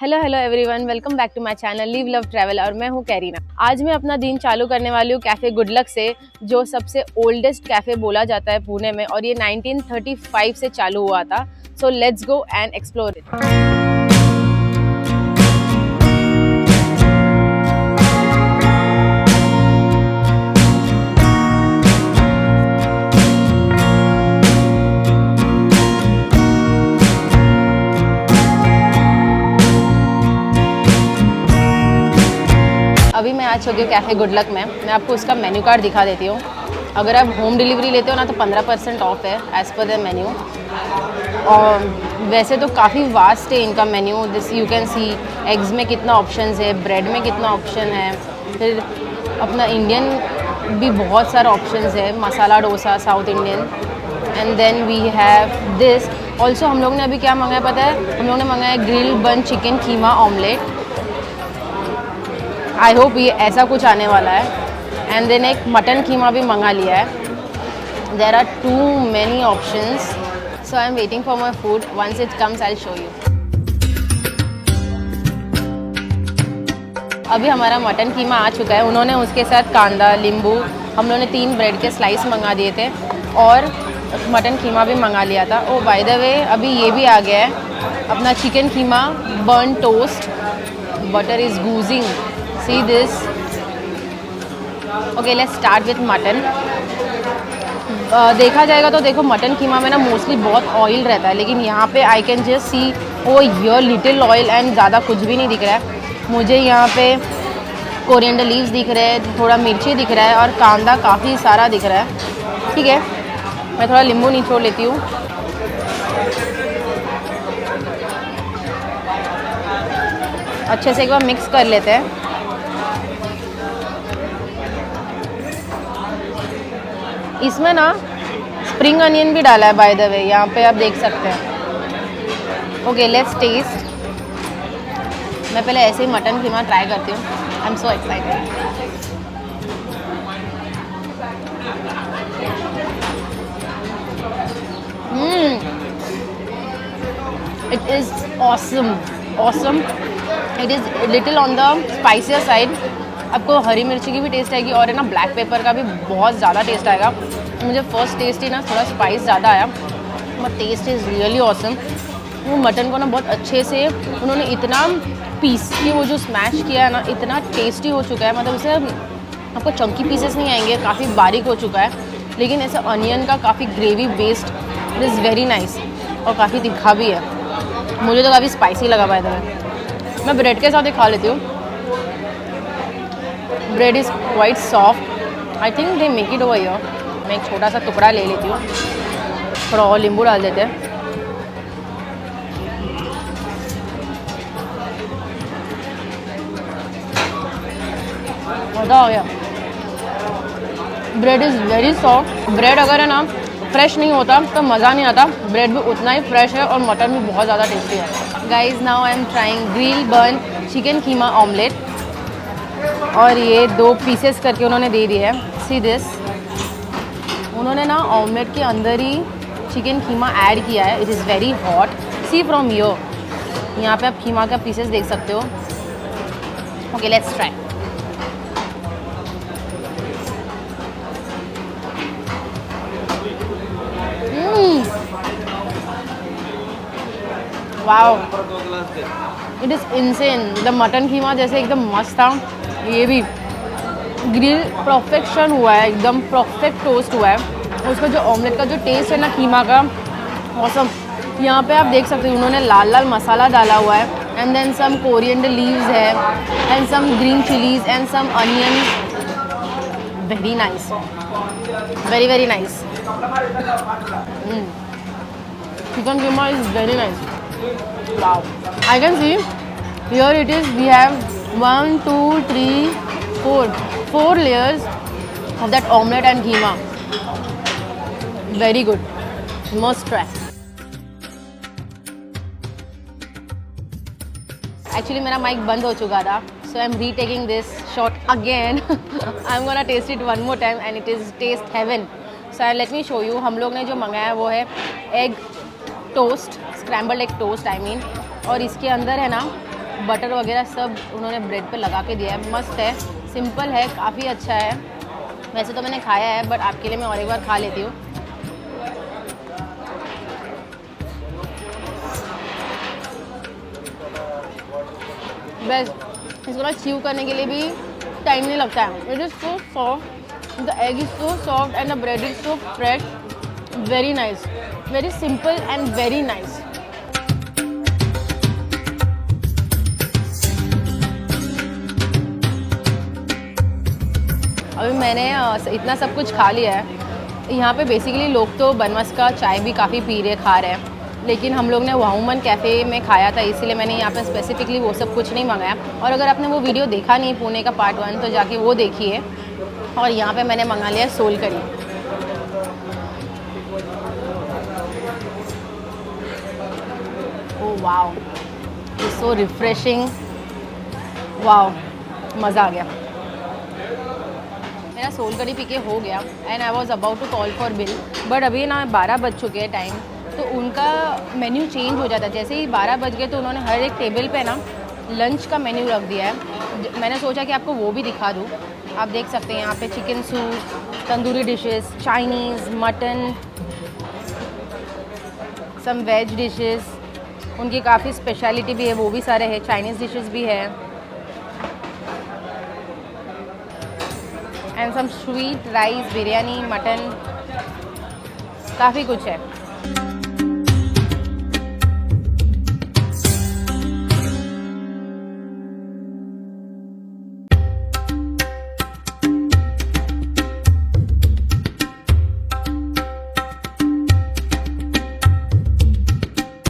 Hello hello everyone, welcome back to my channel live love travel और मैं हूँ carina. आज मैं अपना दिन चालू करने वाली हूँ कैफ़े गुड लक से, जो सबसे ओल्डेस्ट कैफ़े बोला जाता है पुणे में, और ये 1935 से चालू हुआ था। So let's go and explore it. अभी मैं आ चुकी हूँ कैफ़े गुड लक में। मैं आपको उसका मेन्यू कार्ड दिखा देती हूँ। अगर आप होम डिलीवरी लेते हो ना तो 15% ऑफ है एज़ पर द मेन्यू। और वैसे तो काफ़ी वास्ट है इनका menu. This you can see eggs में कितना ऑप्शंस है, ब्रेड में कितना ऑप्शन है, फिर अपना इंडियन भी बहुत सारा ऑप्शंस है, masala dosa south Indian, and then we have this also. हम लोग ने अभी क्या मंगाया पता है? हम लोग ने मंगाया grill bun chicken keema omelette. I hope ये ऐसा कुछ आने वाला है। एंड देन एक मटन कीमा भी मंगा लिया है। There are too many options, so I am waiting for my food. Once it comes I show you. अभी हमारा मटन कीमा आ चुका है। उन्होंने उसके साथ कांदा, नींबू, हम लोगों ने 3 ब्रेड के स्लाइस मंगा दिए थे और मटन कीमा भी मंगा लिया था। ओ बाय द वे, अभी ये भी आ गया है अपना chicken keema burn toast. Butter is oozing, see this. Okay, let's start with mutton. देखा जाएगा तो देखो, मटन कीमा में ना मोस्टली बहुत ऑयल रहता है, लेकिन यहाँ पे I can just see oh here little oil and ज़्यादा कुछ भी नहीं दिख रहा है मुझे। यहाँ पे कोरिएंडर लीव्स दिख रहे हैं, थोड़ा मिर्ची दिख रहा है और कांदा काफ़ी सारा दिख रहा है। ठीक है, मैं थोड़ा नींबू निचोड़ लेती हूँ। अच्छे से एक बार मिक्स कर लेते हैं। इसमें ना स्प्रिंग अनियन भी डाला है बाय द वे, यहाँ पे आप देख सकते हैं। Okay, let's taste. मैं पहले ऐसे ही मटन कीमा ट्राई करती हूँ। I am so excited. It is awesome awesome. It is little on the spicier side. आपको हरी मिर्ची की भी टेस्ट आएगी और है ना ब्लैक पेपर का भी बहुत ज़्यादा टेस्ट आएगा। मुझे फर्स्ट टेस्ट ही ना थोड़ा स्पाइस ज़्यादा आया, but taste is really awesome. वो मटन को ना बहुत अच्छे से उन्होंने इतना पीस के वो जो स्मैश किया है ना, इतना टेस्टी हो चुका है। मतलब उसे आपको चंकी पीसेस नहीं आएंगे, काफ़ी बारीक हो चुका है, लेकिन ऐसे अनियन का काफ़ी gravy based. It is very nice और काफ़ी तीखा भी है। मुझे तो काफ़ी स्पाइसी लगा बाय द वे। मैं ब्रेड के साथ ही खा लेती हूँ। Bread is quite soft. I think they make it over here. मैं एक छोटा सा टुकड़ा ले लेती हूँ, थोड़ा और नींबू डाल देते हैं। मज़ा आ गया। Bread is very soft. Bread अगर है ना फ्रेश नहीं होता तो मज़ा नहीं आता। ब्रेड भी उतना ही फ्रेश है और मटन भी बहुत ज़्यादा टेस्टी है। Guys, now I am trying grill burn chicken keema omelette, और ये 2 पीसेस करके उन्होंने दे दी है। See this. उन्होंने ना ऑमलेट के अंदर ही चिकन कीमा ऐड किया है। It is very hot. See from here, यहाँ पे आप कीमा का पीसेस देख सकते हो। Okay, let's try. Wow, it is insane. The mutton keema जैसे एकदम मस्त था, ये भी ग्रिल परफेक्शन हुआ है, एकदम परफेक्ट टोस्ट हुआ है। उसका जो ऑमलेट का जो टेस्ट है ना कीमा का, ऑसम। यहाँ पे आप देख सकते हो उन्होंने लाल लाल मसाला डाला हुआ है, and then some coriander leaves है, and some green chillies and some onion. Very nice, very very nice. Chicken keema is very nice. Wow, I can see here it is. We have 1, 2, 3, 4 layers of that omelette and keema. Very good, must try. Actually मेरा mic बंद हो चुका था, so I'm retaking this shot again. I'm gonna taste it one more time and it is taste heaven. So let me show you. हम लोग ने जो मंगाया वो है egg toast, scrambled egg toast I mean, और इसके अंदर है ना बटर वगैरह सब उन्होंने ब्रेड पे लगा के दिया है। मस्त है, सिंपल है, काफ़ी अच्छा है। वैसे तो मैंने खाया है बट आपके लिए मैं और एक बार खा लेती हूँ। बेस्ट, इसको ना च्यू करने के लिए भी टाइम नहीं लगता है। It is so soft, the egg is so soft and the bread is so fresh, very nice, very simple and very nice. अभी मैंने इतना सब कुछ खा लिया है। यहाँ पे बेसिकली लोग तो बनमस का चाय भी काफ़ी पी रहे खा रहे हैं, लेकिन हम लोग ने वाहुमन कैफ़े में खाया था, इसीलिए मैंने यहाँ पे स्पेसिफिकली वो सब कुछ नहीं मंगाया। और अगर आपने वो वीडियो देखा नहीं पुणे का पार्ट 1 तो जाके वो देखिए। और यहाँ पे मैंने मंगा लिया सोल करी। Oh wow, it's so refreshing, wow, मज़ा आ गया। मेरा सोल करी पी के हो गया and I was about to call for bill, but अभी ना 12 बज चुके हैं टाइम, तो उनका मेन्यू चेंज हो जाता है। जैसे ही 12 बज गए तो उन्होंने हर एक टेबल पे ना लंच का मेन्यू रख दिया है। मैंने सोचा कि आपको वो भी दिखा दूँ। आप देख सकते हैं यहाँ पे chicken soup, tandoori dishes, Chinese, mutton, some veg dishes, उनकी काफ़ी स्पेशलिटी भी है, वो भी सारे हैं। चाइनीज़ डिशेस भी है and some sweet rice, biryani, mutton, काफ़ी कुछ है।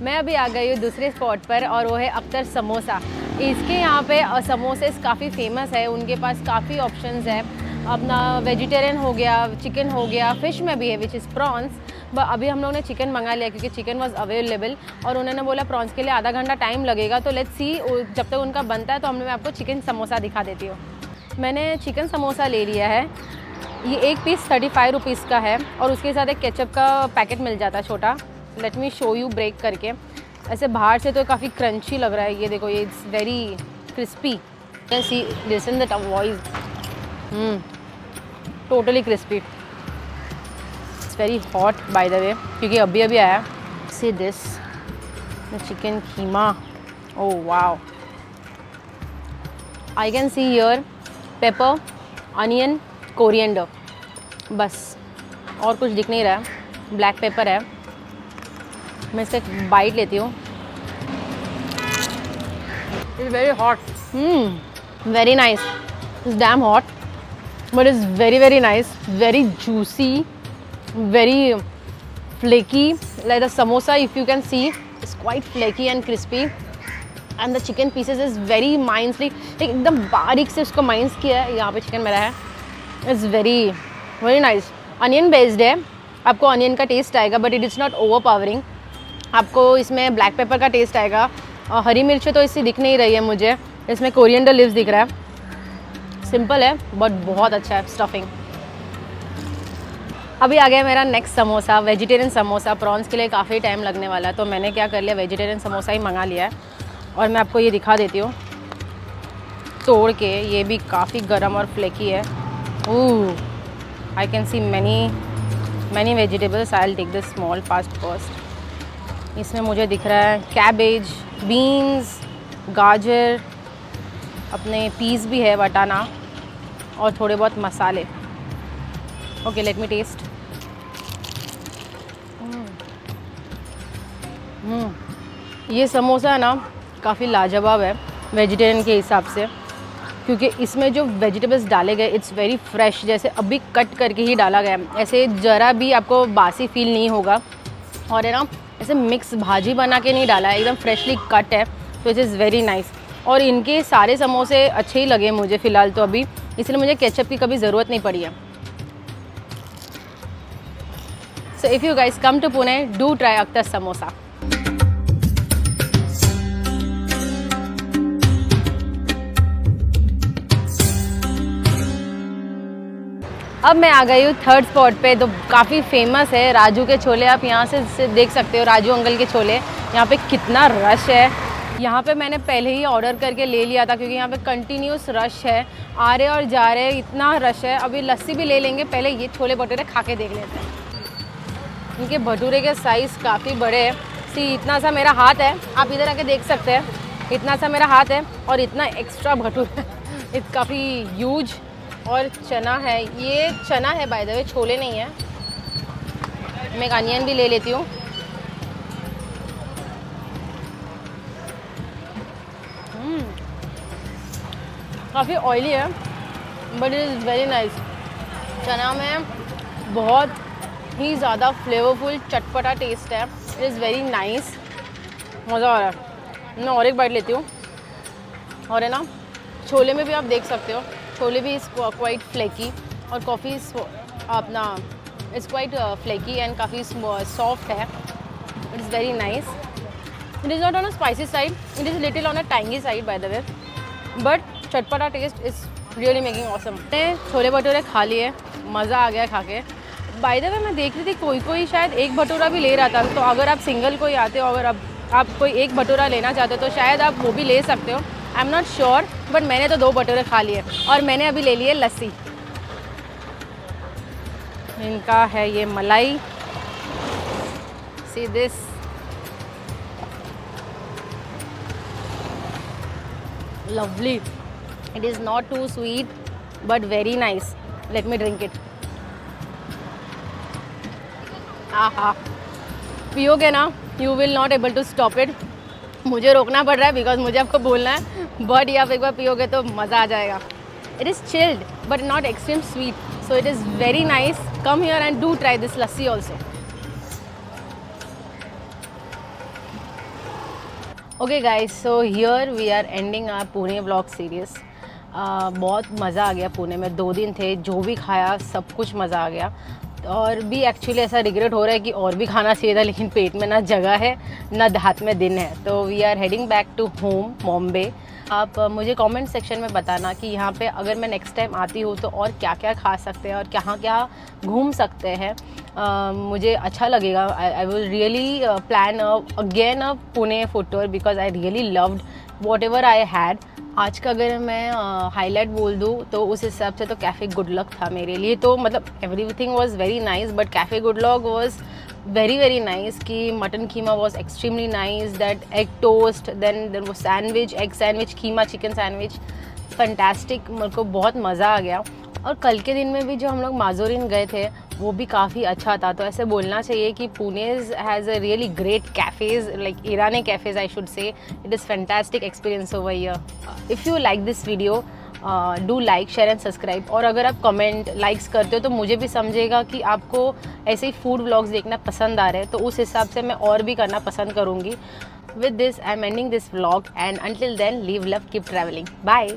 मैं अभी आ गई हूँ दूसरे स्पॉट पर और वो है अख्तर समोसा। इसके यहाँ पे समोसे काफ़ी फेमस है, उनके पास काफ़ी ऑप्शंस है। अपना वेजिटेरियन हो गया, चिकन हो गया, फ़िश में भी है विच इज़ प्रॉन्स। अभी हम लोगों ने चिकन मंगा लिया क्योंकि चिकन वाज अवेलेबल और उन्होंने बोला प्रॉन्स के लिए आधा घंटा टाइम लगेगा, तो लेट्स सी जब तक उनका बनता है तो मैं आपको चिकन समोसा दिखा देती हूँ। मैंने चिकन समोसा ले लिया है, ये एक पीस 35 रुपीज़ का है और उसके साथ एक केचप का पैकेट मिल जाता है छोटा। Let me show you break करके। ऐसे बाहर से तो काफ़ी क्रंची लग रहा है, ये देखो, ये it's very crispy. See listen the voice, totally crispy. It's very hot by the way क्योंकि अभी अभी आया। See this chicken keema, oh wow. I can see here pepper, onion, coriander, बस और कुछ दिख नहीं रहा है। ब्लैक पेपर है। मैं इसका एक बाइट लेती हूँ। It's very hot, very nice. It's damn hot but it's very very nice, very juicy, very flaky, like the samosa if you can see is quite flaky and crispy and the chicken pieces is very minely, एकदम बारीक से उसको mines किया है। यहाँ पे chicken मेरा है, it's very very nice. Onion based है, आपको अनियन का टेस्ट आएगा but it is not over powering. आपको इसमें ब्लैक पेपर का टेस्ट आएगा। हरी मिर्च तो इससे दिख नहीं रही है मुझे, इसमें कोरिएंडर लीव्स दिख रहा है। सिंपल है बट बहुत अच्छा है स्टफिंग। अभी आ गया मेरा next samosa, vegetarian samosa. Prawns के लिए काफ़ी टाइम लगने वाला है तो मैंने क्या कर लिया, वेजिटेरियन समोसा ही मंगा लिया है और मैं आपको ये दिखा देती हूँ तोड़ के। ये भी काफ़ी गरम और फ्लेकी है। Oh, I can see many vegetables. I will take this small fast first. इसमें मुझे दिख रहा है कैबेज, बीन्स, गाजर, अपने पीस भी है, वटाना और थोड़े बहुत मसाले। Okay, let me taste. ये समोसा ना काफ़ी लाजवाब है वेजिटेरियन के हिसाब से, क्योंकि इसमें जो वेजिटेबल्स डाले गए इट्स वेरी फ्रेश, जैसे अभी कट करके ही डाला गया है। ऐसे ज़रा भी आपको बासी फील नहीं होगा। और है ना, ऐसे मिक्स भाजी बना के नहीं डाला है, एकदम फ्रेशली कट है, तो इट इज़ वेरी नाइस। और इनके सारे समोसे अच्छे ही लगे मुझे फ़िलहाल तो अभी, इसलिए मुझे केचप की कभी ज़रूरत नहीं पड़ी है। So if you guys come to Pune, do try Akhtar Samosa. अब मैं आ गई हूँ थर्ड स्पॉट पे, तो काफ़ी फेमस है राजू के छोले। आप यहाँ से देख सकते हो राजू अंकल के छोले। यहाँ पे कितना रश है। यहाँ पे मैंने पहले ही ऑर्डर करके ले लिया था क्योंकि यहाँ पे कंटिन्यूस रश है, आ रहे और जा रहे, इतना रश है। अभी लस्सी भी ले लेंगे, पहले ये छोले भटूरे खा के देख लेते हैं। इनके भटूरे के साइज़ काफ़ी बड़े हैं। सी इतना सा मेरा हाथ है, आप इधर आके देख सकते हैं, इतना सा मेरा हाथ है और इतना एक्स्ट्रा भटूरा काफ़ी ह्यूज। और चना है, ये चना है बाय द वे, छोले नहीं है। मैं एक अनियन भी ले लेती हूँ। काफ़ी ऑयली है but it is very nice. चना में बहुत ही ज़्यादा फ्लेवरफुल चटपटा टेस्ट है। इट इज़ वेरी नाइस, मज़ा आ रहा है। मैं और एक बाइट लेती हूँ। और है ना, छोले में भी आप देख सकते हो, छोले भी इज़ क्वाइट फ्लेकी और कॉफ़ी अपना इज़ क्वाइट फ्लेकी एंड काफ़ी सॉफ्ट है। It is very nice. It is not on a spicy side, it is little on a tangy side by the way, but चटपटा taste is really making awesome. मैंने छोले भटूरे खा लिए, मज़ा आ गया खा के। बाय द वे मैं देख रही थी कोई शायद एक भटूरा भी ले रहा था, तो अगर आप सिंगल कोई आते हो, अगर आप कोई एक भटूरा लेना चाहते हो तो शायद आप वो भी ले सकते हो। I am not sure, but मैंने तो 2 भटूरे खा लिए और मैंने अभी ले लिए लस्सी। इनका है ये मलाई, see this, lovely. It is not too sweet but very nice. Let me drink it. आहा, पियोगे ना, you will not able to stop it. मुझे रोकना पड़ रहा है बिकॉज मुझे आपको बोलना है, बट ये आप एक बार पियोगे तो मज़ा आ जाएगा। It is chilled but not extreme sweet, so it is very nice. Come here and do try this lassi also. Okay guys, so here we are ending our Pune vlog series. बहुत मज़ा आ गया पुणे में, 2 दिन थे, जो भी खाया सब कुछ मज़ा आ गया। और भी एक्चुअली ऐसा रिग्रेट हो रहा है कि और भी खाना चाहिए था, लेकिन पेट में ना जगह है ना हाथ में दिन है। तो we are heading back to home Bombay. आप मुझे कमेंट सेक्शन में बताना कि यहाँ पे अगर मैं नेक्स्ट टाइम आती हूँ तो और क्या क्या खा सकते हैं और कहाँ क्या घूम सकते हैं। मुझे अच्छा लगेगा। I will really plan again a Pune food tour because I really loved what ever I had. आज का अगर मैं हाईलाइट बोल दूँ तो उस हिसाब से तो कैफ़े गुड लक था मेरे लिए। तो मतलब everything was very nice but cafe good luck was very nice कि mutton keema was extremely nice, that egg toast, then there was sandwich, egg sandwich, keema chicken sandwich, fantastic. मेरे को बहुत मज़ा आ गया। और कल के दिन में भी जो हम लोग माजोरिन गए थे वो भी काफ़ी अच्छा था। तो ऐसे बोलना चाहिए कि Pune has a really great cafes, like Irani cafes I should say. It is fantastic experience over here. If you like this video do like, share and subscribe. और अगर आप कमेंट लाइक्स करते हो तो मुझे भी समझेगा कि आपको ऐसे ही फूड व्लॉग्स देखना पसंद आ रहे हैं, तो उस हिसाब से मैं और भी करना पसंद करूँगी। With this I am ending this vlog and until then leave love keep travelling, bye.